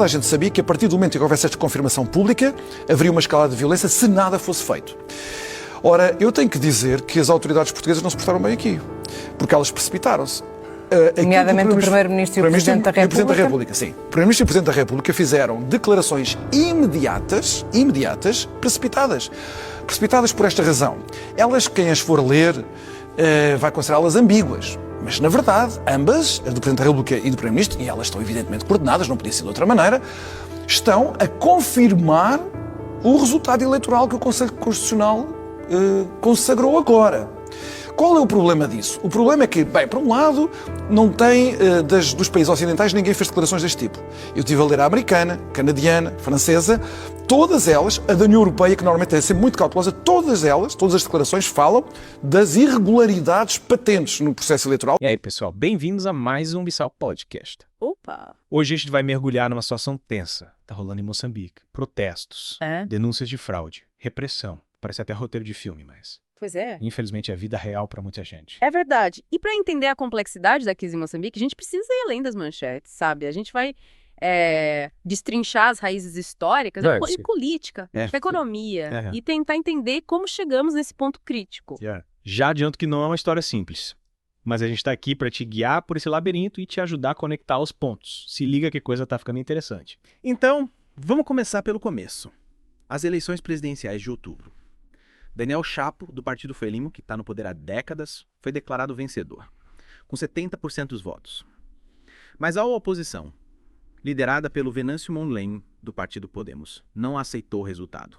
A gente sabia que a partir do momento em que houvesse esta confirmação pública, haveria uma escalada de violência se nada fosse feito. Ora, eu tenho que dizer que as autoridades portuguesas não se portaram bem aqui, porque elas precipitaram-se. Nomeadamente o Primeiro-Ministro e o Presidente da República. O Presidente da República, sim. O Primeiro-Ministro e o Presidente da República fizeram declarações imediatas, precipitadas. Precipitadas por esta razão. Elas, quem as for ler, vai considerá-las ambíguas. Mas, na verdade, ambas, a do Presidente da República e do Primeiro-Ministro, e elas estão evidentemente coordenadas, não podia ser de outra maneira, estão a confirmar o resultado eleitoral que o Conselho Constitucional consagrou agora. Qual é o problema disso? O problema é que, bem, por um lado, não tem, dos países ocidentais, ninguém fez declarações deste tipo. Eu estive a ler a americana, canadiana, francesa, todas elas, a da União Europeia, que normalmente é sempre muito cautelosa, todas as declarações falam das irregularidades patentes no processo eleitoral. E aí, pessoal, bem-vindos a mais um Bissau Podcast. Opa! Hoje a gente vai mergulhar numa situação tensa. Tá rolando em Moçambique. Protestos, denúncias de fraude, repressão. Parece até roteiro de filme, mas... Pois é. Infelizmente é vida real para muita gente. É verdade. E para entender a complexidade da crise em Moçambique, a gente precisa ir além das manchetes, sabe? A gente vai destrinchar as raízes históricas e política, da economia, e tentar entender como chegamos nesse ponto crítico. Já adianto que não é uma história simples, mas a gente está aqui para te guiar por esse labirinto e te ajudar a conectar os pontos. Se liga que coisa tá ficando interessante. Então, vamos começar pelo começo. As eleições presidenciais de outubro. Daniel Chapo, do Partido Frelimo, que está no poder há décadas, foi declarado vencedor, com 70% dos votos. Mas a oposição, liderada pelo Venâncio Mondlane, do Partido Podemos, não aceitou o resultado,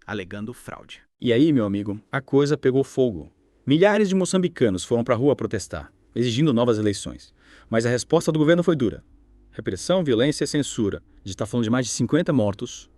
alegando fraude. E aí, meu amigo, a coisa pegou fogo. Milhares de moçambicanos foram para a rua protestar, exigindo novas eleições. Mas a resposta do governo foi dura. Repressão, violência e censura. A gente está falando de mais de 50 mortos.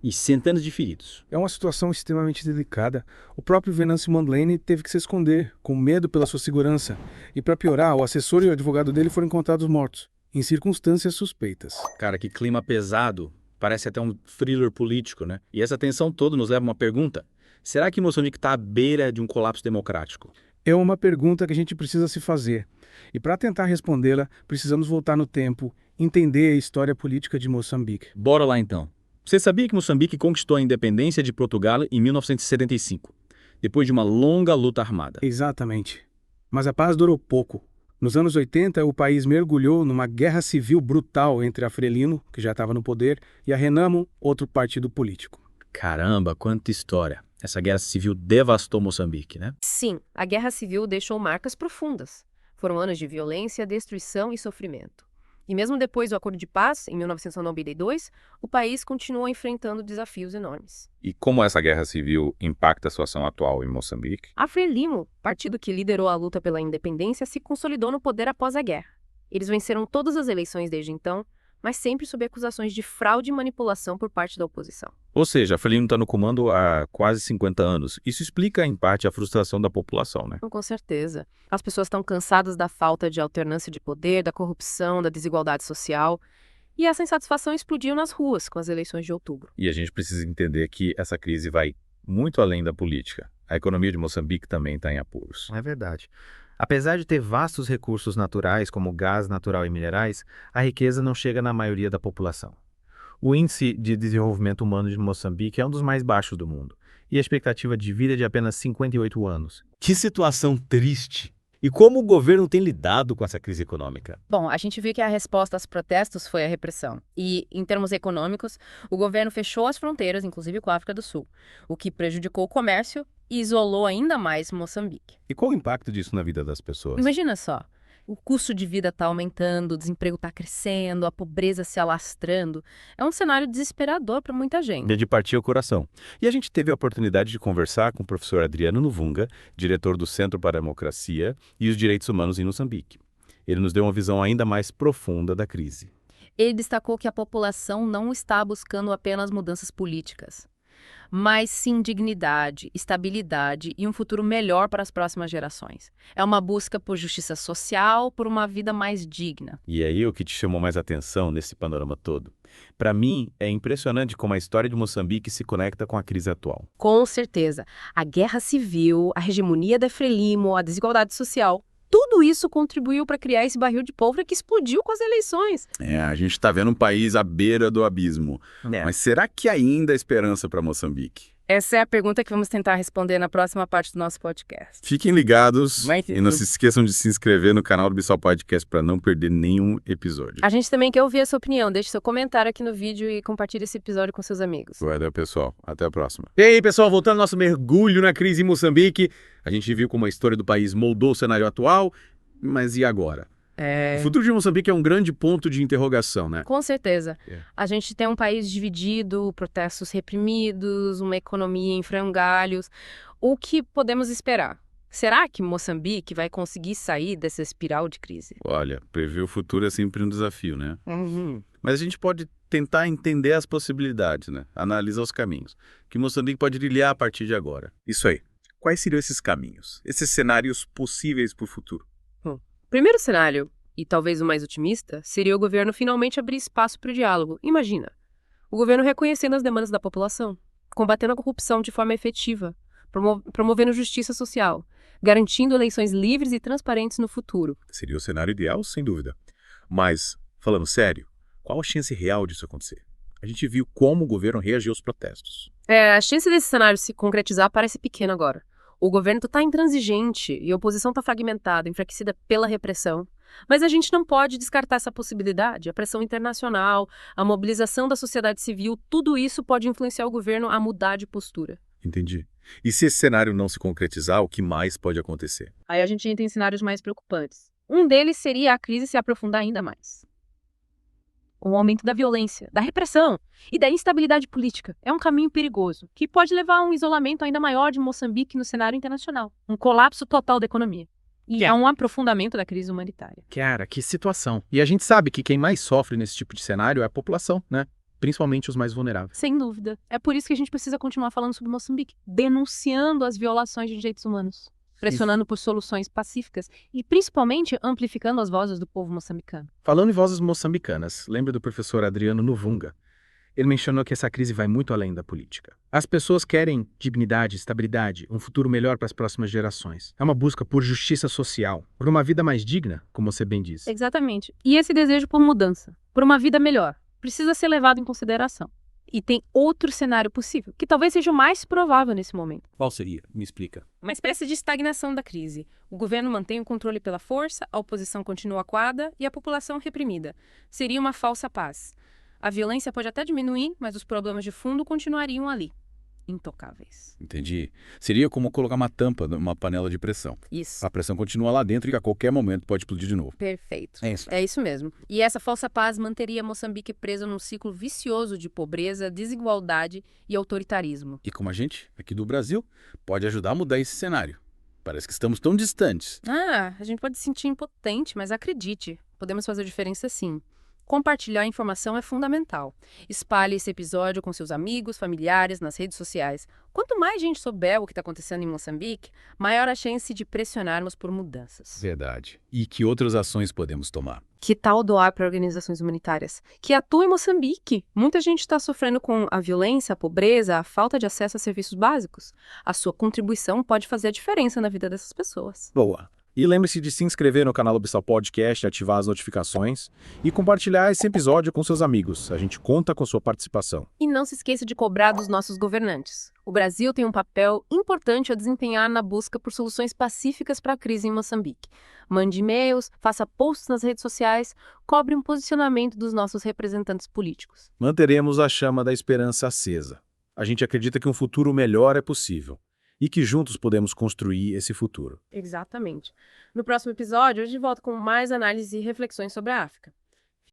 E centenas de feridos. É uma situação extremamente delicada. O próprio Venâncio Mondlane teve que se esconder, com medo pela sua segurança. E para piorar, o assessor e o advogado dele foram encontrados mortos, em circunstâncias suspeitas. Cara, que clima pesado. Parece até um thriller político, né? E essa tensão toda nos leva a uma pergunta. Será que Moçambique está à beira de um colapso democrático? É uma pergunta que a gente precisa se fazer. E para tentar respondê-la, precisamos voltar no tempo, entender a história política de Moçambique. Bora lá então. Você sabia que Moçambique conquistou a independência de Portugal em 1975, depois de uma longa luta armada? Exatamente. Mas a paz durou pouco. Nos anos 80, o país mergulhou numa guerra civil brutal entre a Frelimo, que já estava no poder, e a Renamo, outro partido político. Caramba, quanta história. Essa guerra civil devastou Moçambique, né? Sim, a guerra civil deixou marcas profundas. Foram anos de violência, destruição e sofrimento. E mesmo depois do Acordo de Paz, em 1992, o país continuou enfrentando desafios enormes. E como essa guerra civil impacta a situação atual em Moçambique? A Frelimo, partido que liderou a luta pela independência, se consolidou no poder após a guerra. Eles venceram todas as eleições desde então, mas sempre sob acusações de fraude e manipulação por parte da oposição. Ou seja, a Frelimo está no comando há quase 50 anos. Isso explica, em parte, a frustração da população, né? Com certeza. As pessoas estão cansadas da falta de alternância de poder, da corrupção, da desigualdade social. E essa insatisfação explodiu nas ruas com as eleições de outubro. E a gente precisa entender que essa crise vai muito além da política. A economia de Moçambique também está em apuros. É verdade. Apesar de ter vastos recursos naturais, como gás natural e minerais, a riqueza não chega na maioria da população. O índice de desenvolvimento humano de Moçambique é um dos mais baixos do mundo, e a expectativa de vida é de apenas 58 anos. Que situação triste! E como o governo tem lidado com essa crise econômica? Bom, a gente viu que a resposta aos protestos foi a repressão. E, em termos econômicos, o governo fechou as fronteiras, inclusive com a África do Sul, o que prejudicou o comércio e isolou ainda mais Moçambique. E qual o impacto disso na vida das pessoas? Imagina só, o custo de vida está aumentando, o desemprego está crescendo, a pobreza se alastrando. É um cenário desesperador para muita gente. É de partir o coração. E a gente teve a oportunidade de conversar com o professor Adriano Nuvunga, diretor do Centro para a Democracia e os Direitos Humanos em Moçambique. Ele nos deu uma visão ainda mais profunda da crise. Ele destacou que a população não está buscando apenas mudanças políticas, mas sim dignidade, estabilidade e um futuro melhor para as próximas gerações. É uma busca por justiça social, por uma vida mais digna. E aí o que te chamou mais atenção nesse panorama todo? Para mim, é impressionante como a história de Moçambique se conecta com a crise atual. Com certeza. A guerra civil, a hegemonia da Frelimo, a desigualdade social, tudo tudo isso contribuiu para criar esse barril de pólvora que explodiu com as eleições. A gente está vendo um país à beira do abismo. Mas será que ainda há esperança para Moçambique? Essa é a pergunta que vamos tentar responder na próxima parte do nosso podcast. Fiquem ligados Vai ter e não tudo. se esqueçam de se inscrever no canal do Bissau Podcast para não perder nenhum episódio. A gente também quer ouvir a sua opinião. Deixe seu comentário aqui no vídeo e compartilhe esse episódio com seus amigos. Valeu, pessoal. Até a próxima. E aí, pessoal, voltando ao nosso mergulho na crise em Moçambique, a gente viu como a história do país moldou o cenário atual, mas e agora? O futuro de Moçambique é um grande ponto de interrogação, né? Com certeza. É. A gente tem um país dividido, protestos reprimidos, uma economia em frangalhos. O que podemos esperar? Será que Moçambique vai conseguir sair dessa espiral de crise? Olha, prever o futuro é sempre um desafio, né? Mas a gente pode tentar entender as possibilidades, né? Analisar os caminhos que Moçambique pode trilhar a partir de agora. Isso aí. Quais seriam esses caminhos? Esses cenários possíveis para o futuro? Primeiro cenário, e talvez o mais otimista, seria o governo finalmente abrir espaço para o diálogo. Imagina, o governo reconhecendo as demandas da população, combatendo a corrupção de forma efetiva, promovendo justiça social, garantindo eleições livres e transparentes no futuro. Seria o cenário ideal, sem dúvida. Mas, falando sério, qual a chance real disso acontecer? A gente viu como o governo reagiu aos protestos. A chance desse cenário se concretizar parece pequena agora. O governo está intransigente e a oposição está fragmentada, enfraquecida pela repressão. Mas a gente não pode descartar essa possibilidade. A pressão internacional, a mobilização da sociedade civil, tudo isso pode influenciar o governo a mudar de postura. Entendi. E se esse cenário não se concretizar, o que mais pode acontecer? Aí a gente entra em cenários mais preocupantes. Um deles seria a crise se aprofundar ainda mais. Um aumento da violência, da repressão e da instabilidade política. É um caminho perigoso, que pode levar a um isolamento ainda maior de Moçambique no cenário internacional. Um colapso total da economia. E a um aprofundamento da crise humanitária. Cara, que situação. E a gente sabe que quem mais sofre nesse tipo de cenário é a população, né? Principalmente os mais vulneráveis. Sem dúvida. É por isso que a gente precisa continuar falando sobre Moçambique, denunciando as violações de direitos humanos, pressionando por soluções pacíficas e principalmente amplificando as vozes do povo moçambicano. Falando em vozes moçambicanas, lembra do professor Adriano Nuvunga? Ele mencionou que essa crise vai muito além da política. As pessoas querem dignidade, estabilidade, um futuro melhor para as próximas gerações. É uma busca por justiça social, por uma vida mais digna, como você bem disse. Exatamente. E esse desejo por mudança, por uma vida melhor, precisa ser levado em consideração. E tem outro cenário possível, que talvez seja o mais provável nesse momento. Qual seria? Me explica. Uma espécie de estagnação da crise. O governo mantém o controle pela força, a oposição continua coada e a população reprimida. Seria uma falsa paz. A violência pode até diminuir, mas os problemas de fundo continuariam ali, intocáveis. Entendi. Seria como colocar uma tampa numa panela de pressão. Isso. A pressão continua lá dentro e a qualquer momento pode explodir de novo. Perfeito. É isso. É isso mesmo. E essa falsa paz manteria Moçambique preso num ciclo vicioso de pobreza, desigualdade e autoritarismo. E como a gente, aqui do Brasil, pode ajudar a mudar esse cenário. Parece que estamos tão distantes. A gente pode se sentir impotente, mas acredite, podemos fazer diferença sim. Compartilhar a informação é fundamental. Espalhe esse episódio com seus amigos, familiares, nas redes sociais. Quanto mais gente souber o que está acontecendo em Moçambique, maior a chance de pressionarmos por mudanças. Verdade. E que outras ações podemos tomar? Que tal doar para organizações humanitárias que atuam em Moçambique? Muita gente está sofrendo com a violência, a pobreza, a falta de acesso a serviços básicos. A sua contribuição pode fazer a diferença na vida dessas pessoas. Boa. E lembre-se de se inscrever no canal do Bissau Podcast, ativar as notificações e compartilhar esse episódio com seus amigos. A gente conta com sua participação. E não se esqueça de cobrar dos nossos governantes. O Brasil tem um papel importante a desempenhar na busca por soluções pacíficas para a crise em Moçambique. Mande e-mails, faça posts nas redes sociais, cobre um posicionamento dos nossos representantes políticos. Manteremos a chama da esperança acesa. A gente acredita que um futuro melhor é possível e que juntos podemos construir esse futuro. Exatamente. No próximo episódio, a gente volta com mais análises e reflexões sobre a África.